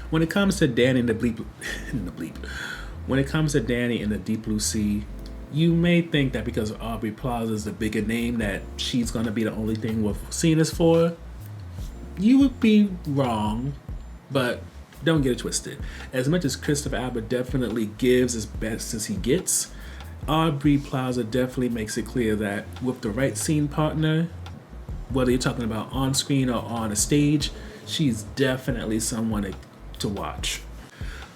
When it comes to Danny and the bleep, in the bleep, when it comes to Danny in the Deep Blue Sea, you may think that because Aubrey Plaza is the bigger name that she's gonna be the only thing we're seeing this for. You would be wrong, but don't get it twisted. As much as Christopher Abbott definitely gives as best as he gets, Aubrey Plaza definitely makes it clear that with the right scene partner, whether you're talking about on screen or on a stage, she's definitely someone to watch.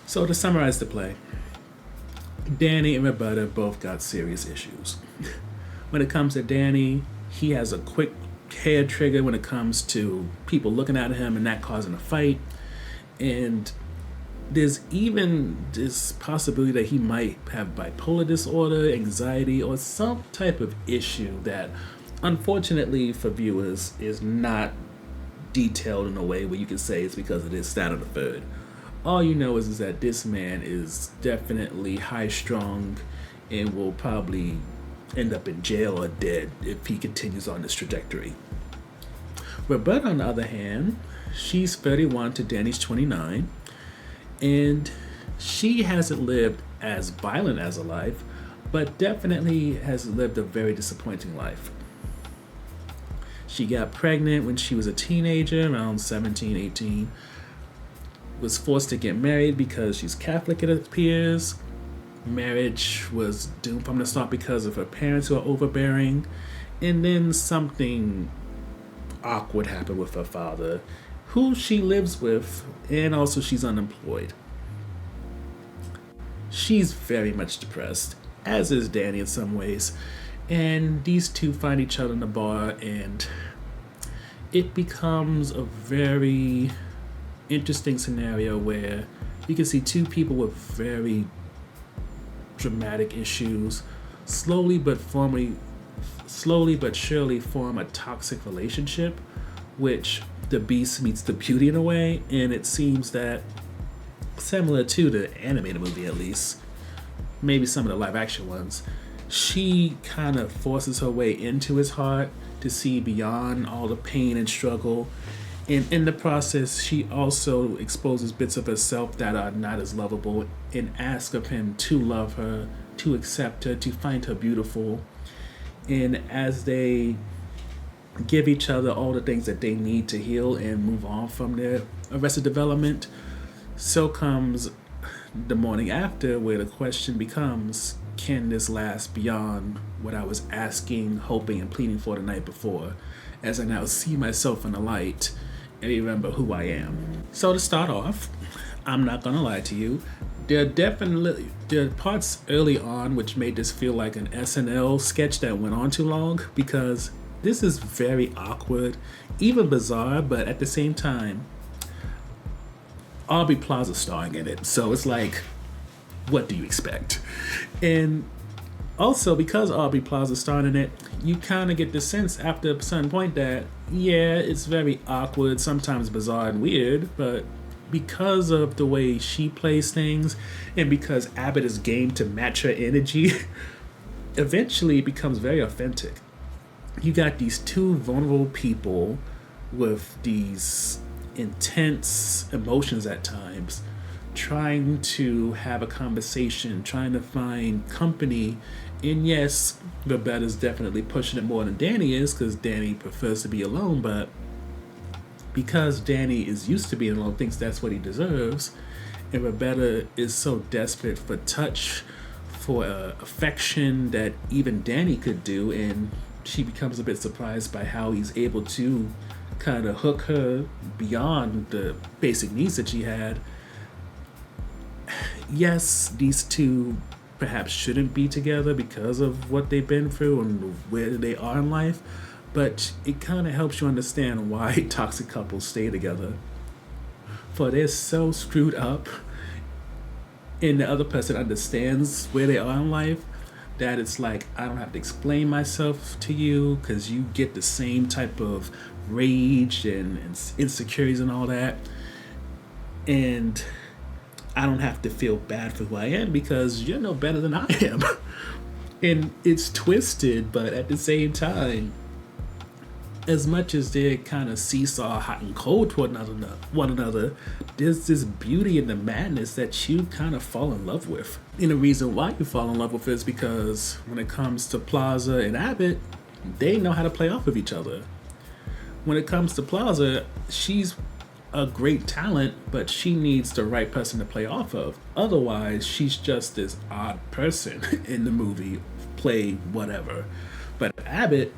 So to summarize the play, Danny and Roberta both got serious issues. When it comes to Danny, he has a quick hair trigger when it comes to people looking at him and that causing a fight. And there's even this possibility that he might have bipolar disorder, anxiety, or some type of issue that, unfortunately for viewers, is not detailed in a way where you can say it's because of this, that, or the third. All you know is that this man is definitely high strung and will probably end up in jail or dead if he continues on this trajectory. Roberta, on the other hand, she's 31 to Danny's 29, and she hasn't lived as violent as a life, but definitely has lived a very disappointing life. She got pregnant when she was a teenager, around 17, 18, was forced to get married because she's Catholic, it appears. Marriage was doomed from the start because of her parents who are overbearing, and then something awkward happened with her father, who she lives with, and also she's unemployed. She's very much depressed, as is Danny in some ways, and these two find each other in the bar, and it becomes a very interesting scenario where you can see two people with very dramatic issues slowly but surely form a toxic relationship, which the beast meets the beauty in a way. And it seems that, similar to the animated movie at least, maybe some of the live action ones, she kind of forces her way into his heart to see beyond all the pain and struggle. And in the process, she also exposes bits of herself that are not as lovable and asks of him to love her, to accept her, to find her beautiful. And as they give each other all the things that they need to heal and move on from their arrested development, so comes the morning after, where the question becomes, can this last beyond what I was asking, hoping, and pleading for the night before, as I now see myself in the light and remember who I am. So to start off, I'm not gonna lie to you, there are parts early on which made this feel like an SNL sketch that went on too long, because this is very awkward, even bizarre, but at the same time, Aubrey Plaza starring in it, so it's like, what do you expect? And also, because Aubrey Plaza starring in it, you kind of get the sense after a certain point that, yeah, it's very awkward, sometimes bizarre and weird, but because of the way she plays things, and because Abbott is game to match her energy, eventually it becomes very authentic. You got these two vulnerable people with these intense emotions at times, trying to have a conversation, trying to find company. And yes, Roberta's definitely pushing it more than Danny is, because Danny prefers to be alone, but because Danny is used to being alone, thinks that's what he deserves, and Roberta is so desperate for touch, for affection that even Danny could do, and she becomes a bit surprised by how he's able to kind of hook her beyond the basic needs that she had. Yes, these two perhaps shouldn't be together because of what they've been through and where they are in life, but it kind of helps you understand why toxic couples stay together. For they're so screwed up, and the other person understands where they are in life, that it's like, I don't have to explain myself to you, because you get the same type of rage and insecurities and all that. And I don't have to feel bad for who I am, because you're no better than I am. And it's twisted, but at the same time, as much as they kind of seesaw hot and cold toward one another, there's this beauty in the madness that you kind of fall in love with. And the reason why you fall in love with it is because when it comes to Plaza and Abbott, they know how to play off of each other. When it comes to Plaza, she's a great talent, but she needs the right person to play off of. Otherwise, she's just this odd person in the movie, play whatever. But Abbott,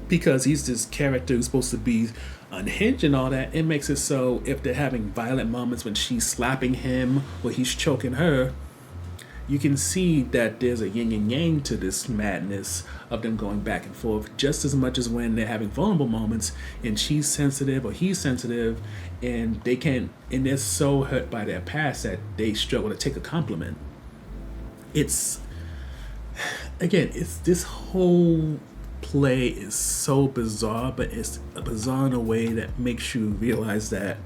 because he's this character who's supposed to be unhinged and all that, it makes it so if they're having violent moments when she's slapping him or he's choking her, you can see that there's a yin and yang to this madness of them going back and forth, just as much as when they're having vulnerable moments and she's sensitive or he's sensitive and they're so hurt by their past that they struggle to take a compliment. It's this whole play is so bizarre, but it's bizarre in a way that makes you realize that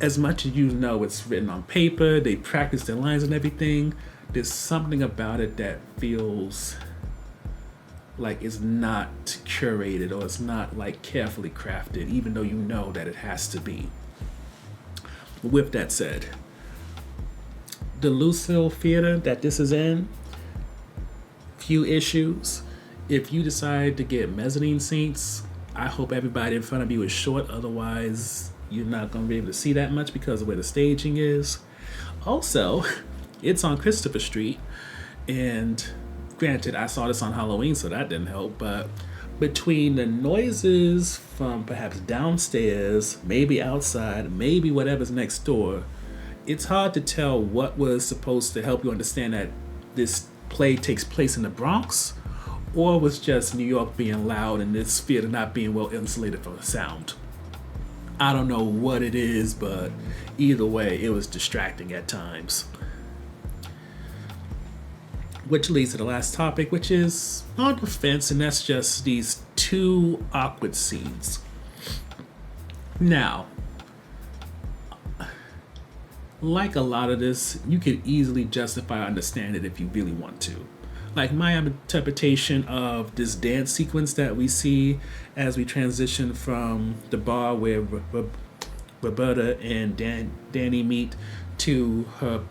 as much as you know it's written on paper, they practice their lines and everything, there's something about it that feels like it's not curated or it's not like carefully crafted, even though you know that it has to be. With that said, the Lucille Theater that this is in, few issues. If you decide to get mezzanine seats, I hope everybody in front of you is short, otherwise you're not going to be able to see that much because of where the staging is. Also, it's on Christopher Street, and granted, I saw this on Halloween, so that didn't help, but between the noises from perhaps downstairs, maybe outside, maybe whatever's next door, it's hard to tell what was supposed to help you understand that this play takes place in the Bronx, or was just New York being loud and this theater not being well insulated from the sound. I don't know what it is, but either way, it was distracting at times. Which leads to the last topic, which is on the fence, and that's just these two awkward scenes. Now, like a lot of this, you could easily justify or understand it if you really want to. Like my interpretation of this dance sequence that we see as we transition from the bar where Roberta and Danny meet to her,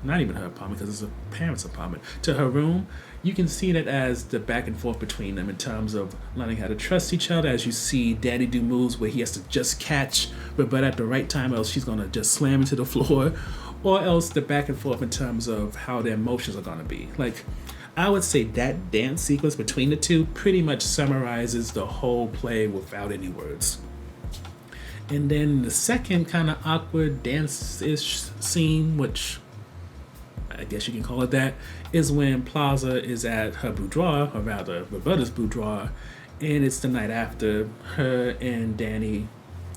not even her apartment because it's a parent's apartment, to her room, you can see that as the back and forth between them in terms of learning how to trust each other, as you see Danny do moves where he has to just catch Roberta at the right time, else she's going to just slam into the floor, or else the back and forth in terms of how their emotions are going to be. Like, I would say that dance sequence between the two pretty much summarizes the whole play without any words. And then the second kind of awkward dance-ish scene, which I guess you can call it that, is when Plaza is at her boudoir, or rather Roberta's boudoir, and it's the night after her and Danny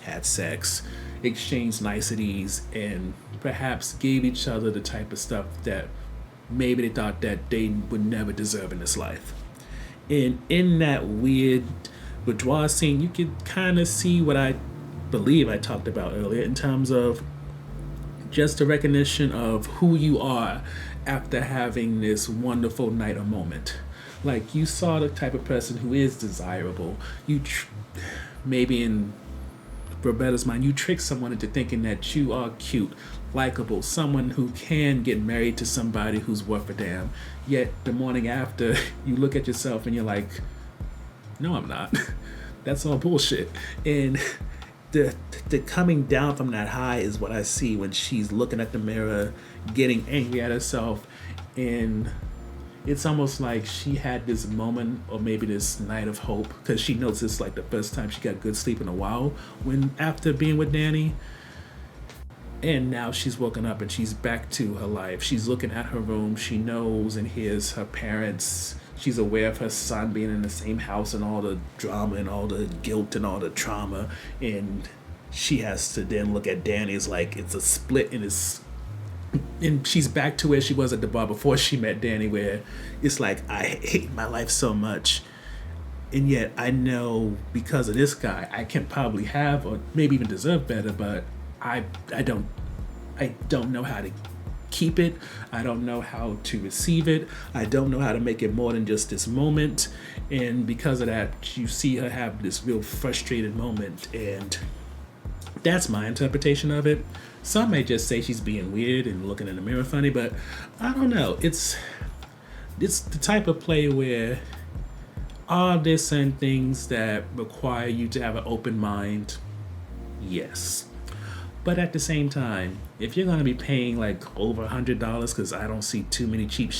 had sex, exchanged niceties, and perhaps gave each other the type of stuff that maybe they thought that they would never deserve in this life. And in that weird boudoir scene, you can kind of see what I believe I talked about earlier in terms of just the recognition of who you are after having this wonderful night or moment. Like, you saw the type of person who is desirable. Maybe in Roberta's mind, you trick someone into thinking that you are cute, likable, someone who can get married to somebody who's worth a damn. Yet the morning after, you look at yourself and you're like, no, I'm not. That's all bullshit. And the coming down from that high is what I see when she's looking at the mirror, getting angry at herself, and it's almost like she had this moment or maybe this night of hope, because she knows it's like the first time she got good sleep in a while when after being with Danny. And now she's woken up and she's back to her life. She's looking at her room. She knows and hears her parents. She's aware of her son being in the same house and all the drama and all the guilt and all the trauma. And she has to then look at Danny as like it's a split and she's back to where she was at the bar before she met Danny, where it's like, I hate my life so much. And yet I know because of this guy, I can probably have or maybe even deserve better, but I don't know how to keep it. I don't know how to receive it. I don't know how to make it more than just this moment. And because of that, you see her have this real frustrated moment. And that's my interpretation of it. Some may just say she's being weird and looking in the mirror funny, but I don't know. It's the type of play where are there certain things that require you to have an open mind? Yes. But at the same time, if you're going to be paying like over $100, because I don't see too many cheap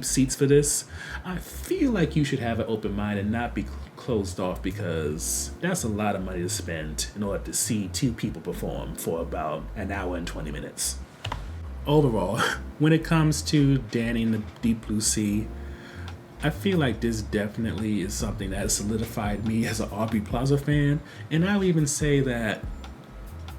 seats for this, I feel like you should have an open mind and not be closed off, because that's a lot of money to spend in order to see two people perform for about an hour and 20 minutes. Overall, when it comes to Danny in the Deep Blue Sea, I feel like this definitely is something that has solidified me as an Aubrey Plaza fan, and I would even say that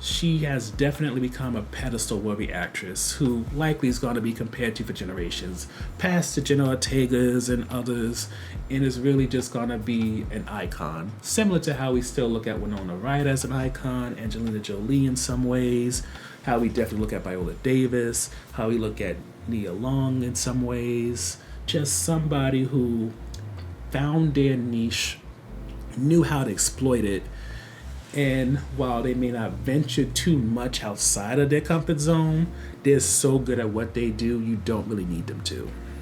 she has definitely become a pedestal-worthy actress who likely is going to be compared to for generations, past the Jenna Ortegas and others, and is really just going to be an icon. Similar to how we still look at Winona Ryder as an icon, Angelina Jolie in some ways, how we definitely look at Viola Davis, how we look at Nia Long in some ways. Just somebody who found their niche, knew how to exploit it, and while they may not venture too much outside of their comfort zone, they're so good at what they do, you don't really need them to.